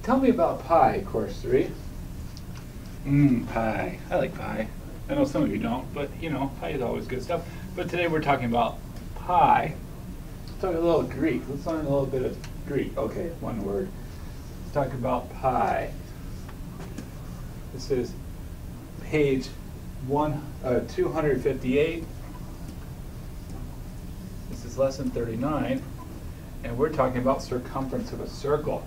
Tell me about pi, course 3. Pi. I like pi. I know some of you don't, but you know, pi is always good stuff. But today we're talking about pi. Let's talk a little Greek. Let's learn a little bit of Greek. Okay, one word. Let's talk about pi. This is page 258. This is lesson 39. And we're talking about circumference of a circle.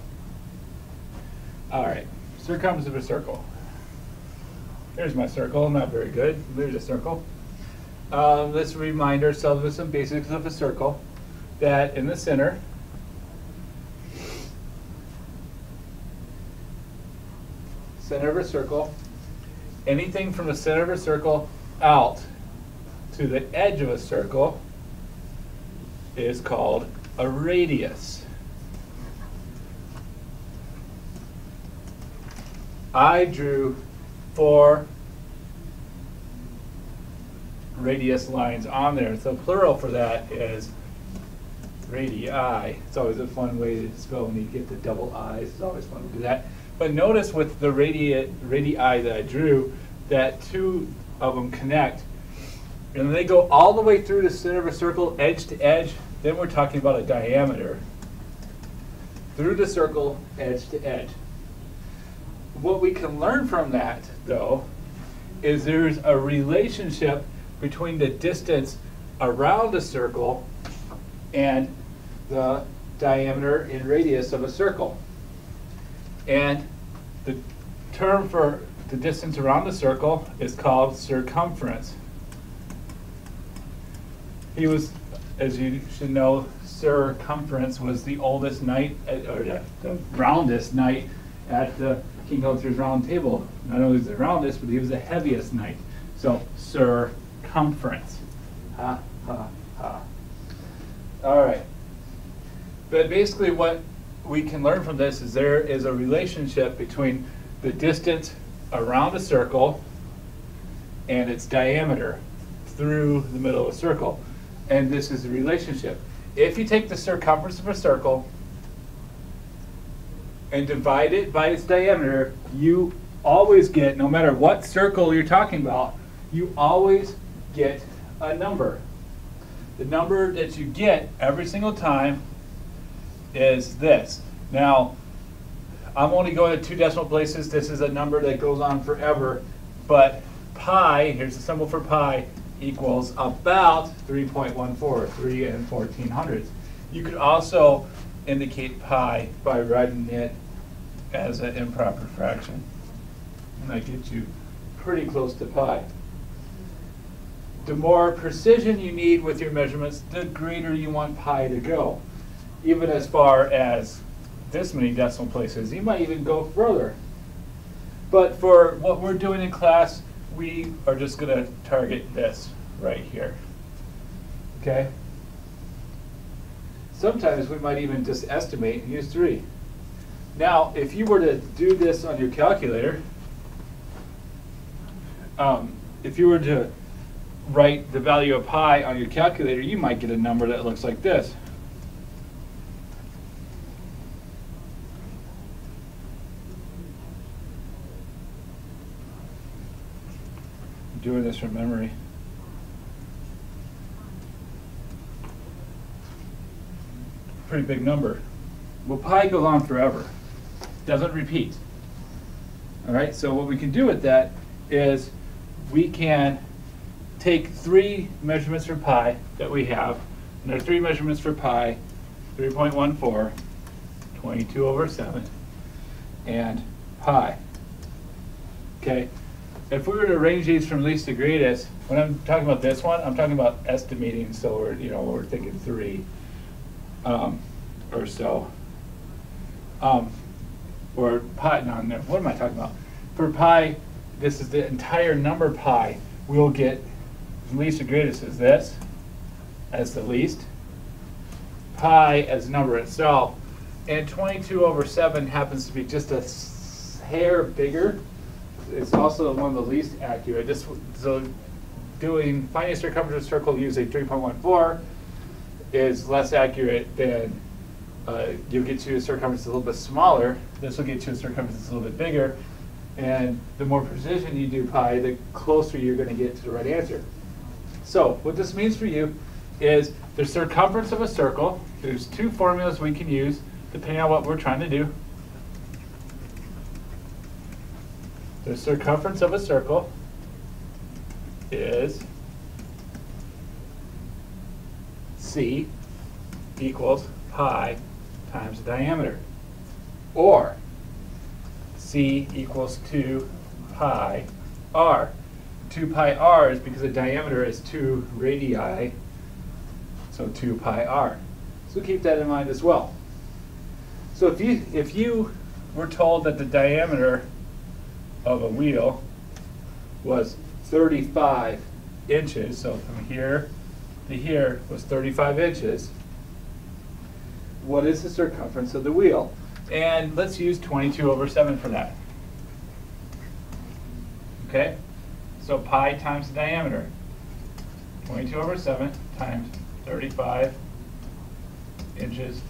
All right, circumference of a circle. Here's my circle, not very good. There's a circle. Let's remind ourselves of some basics of a circle. That in the center, of a circle, anything from the center of a circle out to the edge of a circle is called a radius. I drew 4 radius lines on there. So plural for that is radii. It's always a fun way to spell when you get the double I's. It's always fun to do that. But notice with the radii that I drew that 2 of them connect. And when they go all the way through the center of a circle, edge to edge, then we're talking about a diameter. Through the circle, edge to edge. What we can learn from that, though, is there's a relationship between the distance around a circle and the diameter in radius of a circle. And the term for the distance around the circle is called circumference. He was, as you should know, Circumference was the oldest knight, or the roundest knight at the King Arthur's Round Table. Not only was he the roundest, but he was the heaviest knight. So, circumference. Ha, ha, ha. All right. But basically what we can learn from this is there is a relationship between the distance around a circle and its diameter through the middle of a circle. And this is the relationship. If you take the circumference of a circle and divide it by its diameter, you always get, no matter what circle you're talking about, you always get a number. The number that you get every single time is this. Now, I'm only going to 2 decimal places. This is a number that goes on forever. But pi, here's the symbol for pi, equals about 3.14, 3 1400. You could also indicate pi by writing it as an improper fraction. And that gets you pretty close to pi. The more precision you need with your measurements, the greater you want pi to go. Even as far as this many decimal places. You might even go further. But for what we're doing in class, we are just going to target this right here. Okay? Sometimes we might even just estimate and use 3. Now, if you were to do this on your calculator, if you were to write the value of pi on your calculator, you might get a number that looks like this. I'm doing this from memory. Pretty big number. Well, pi goes on forever. Doesn't repeat. All right, so what we can do with that is we can take 3 measurements for pi that we have. And there are 3 measurements for pi, 3.14, 22/7, and pi. Okay, if we were to arrange these from least to greatest, when I'm talking about this one, I'm talking about estimating, so we're thinking 3 or so. Or pi, no, what am I talking about? For pi, this is the entire number pi. We'll get least to greatest as this, as the least. Pi as the number itself. And 22/7 happens to be just a hair bigger. It's also one of the least accurate. So finding a circumference of a circle using 3.14 is less accurate than you'll get to a circumference that's a little bit smaller. This will get to a circumference that's a little bit bigger. And the more precision you do pi, the closer you're going to get to the right answer. So what this means for you is the circumference of a circle. There's two formulas we can use depending on what we're trying to do. The circumference of a circle is C equals pi times the diameter. Or C equals 2 pi r. 2 pi r is because the diameter is 2 radii, so 2 pi r. So keep that in mind as well. So if you were told that the diameter of a wheel was 35 inches, so from here to here was 35 inches, what is the circumference of the wheel? And let's use 22/7 for that. Okay? So pi times the diameter. 22/7 times 35 inches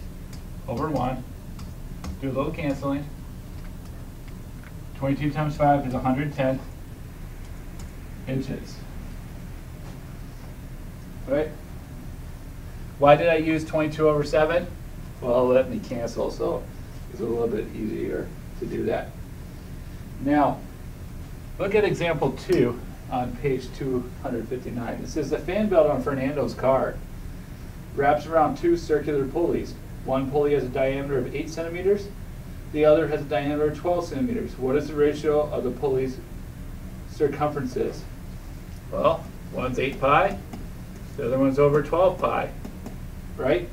over 1. Do a little canceling. 22 times 5 is 110 inches. Right? Why did I use 22/7? Well, let me cancel, so it's a little bit easier to do that. Now, look at example 2 on page 259. It says the fan belt on Fernando's car wraps around 2 circular pulleys. One pulley has a diameter of 8 centimeters. The other has a diameter of 12 centimeters. What is the ratio of the pulley's circumferences? Well, one's 8 pi, the other one's over 12 pi, right?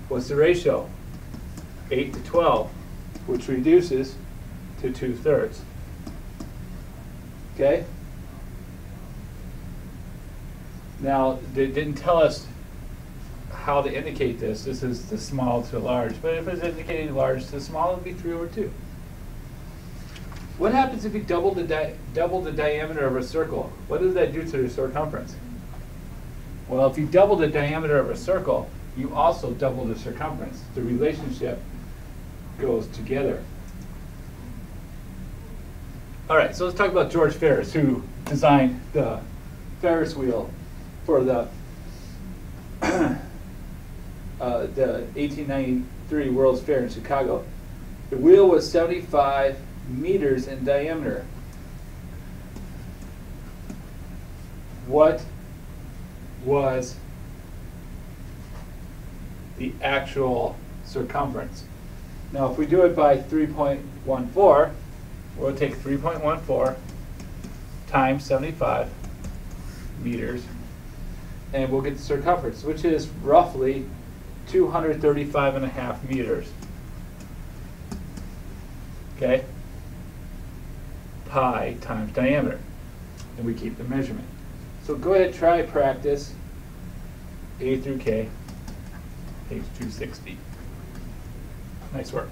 What's the ratio? 8 to 12, which reduces to 2/3. Okay? Now, they didn't tell us how to indicate this. This is the small to large. But if it's indicating large to small, it would be 3/2. What happens if you double the diameter of a circle? What does that do to the circumference? Well, if you double the diameter of a circle, you also double the circumference. The relationship goes together. All right, so let's talk about George Ferris, who designed the Ferris wheel for the 1893 World's Fair in Chicago. The wheel was 75 meters in diameter. What was the actual circumference? Now, if we do it by 3.14, we'll take 3.14 times 75 meters, and we'll get the circumference, which is roughly 235.5 meters. Okay? Pi times diameter. And we keep the measurement. So go ahead, try practice A through K, page 260. Nice work.